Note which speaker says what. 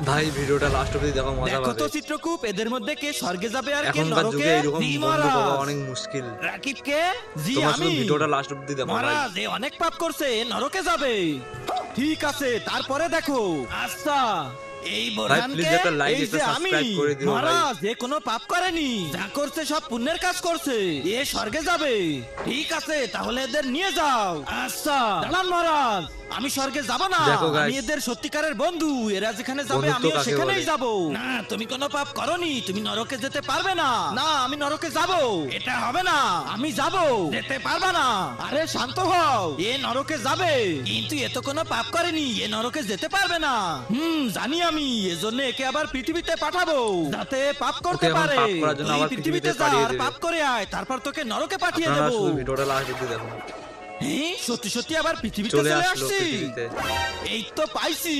Speaker 1: ভাই ভিডিওটা লাস্ট অবধি দেখো, মজা
Speaker 2: দেখো
Speaker 1: পাবে।
Speaker 2: তো চিত্রকূপ, এদের মধ্যে কে স্বর্গে যাবে আর কে
Speaker 1: এখনকার
Speaker 2: নরকে?
Speaker 1: যুগে এরকম
Speaker 2: জি
Speaker 1: বন্ধু পাওয়া
Speaker 2: মহারাজ।
Speaker 1: অনেক মুশকিল।
Speaker 2: রাকিব কে? জি
Speaker 1: তোমরা শুধু
Speaker 2: আমি।
Speaker 1: ভিডিওটা লাস্ট অবধি দেখো ভাই।
Speaker 2: মহারাজ এ অনেক পাপ করছে, নরকে যাবে। ঠিক আছে, তারপরে দেখো। আচ্ছা, এই বোরহানকে
Speaker 1: please একটা like,
Speaker 2: এই
Speaker 1: একটা
Speaker 2: যে আমি।
Speaker 1: subscribe করে দিও ভাই।
Speaker 2: মহারাজ এ কোনো পাপ করেনি, যা করছে সব পুণ্যের কাজ করছে, এ স্বর্গে যাবে। ঠিক আছে, তাহলে এদের নিয়ে যাও। আচ্ছা দাঁড়ান মহারাজ, আমি স্বর্গে যাব না।
Speaker 1: দেখো guys,
Speaker 2: আমি এদের সত্যিকারের বন্ধু, এরা যেখানে যাবে
Speaker 1: বন্ধুত্ব
Speaker 2: আমিও
Speaker 1: কাকে
Speaker 2: সেখানেই
Speaker 1: বলে?
Speaker 2: যাব। না, তুমি কোনো পাপ করনি, তুমি নরকে যেতে পারবে না। না, আমি নরকে যাব, এটা হবে না। আমি যাব, যেতে পারবে না। আরে শান্ত হও, এ নরকে যাবে, কিন্তু এ তো কোনো পাপ করেনি, এ নরকে যেতে পারবে না। জানি আমি, এজন্য একে আবার পৃথিবীতে পাঠাবো, যাতে পাপ করতে
Speaker 1: ওকে এখন
Speaker 2: পারে।
Speaker 1: পাপ করার জন্য
Speaker 2: তুই
Speaker 1: আবার
Speaker 2: পৃথিবীতে
Speaker 1: পৃথিবীতে
Speaker 2: যা,
Speaker 1: পাঠিয়ে
Speaker 2: আর
Speaker 1: দেবে।
Speaker 2: পাপ করে আয়, তারপর তোকে নরকে পাঠিয়ে
Speaker 1: আপনারা
Speaker 2: দেবো।
Speaker 1: শুধু ভিডিওটা লাস্ট অবধি দেখুন।
Speaker 2: সত্যি সত্যি আবার পৃথিবীতে
Speaker 1: চলে
Speaker 2: চলে
Speaker 1: আসলো
Speaker 2: আসছি।
Speaker 1: পৃথিবীতে।
Speaker 2: এই তো পাইছি।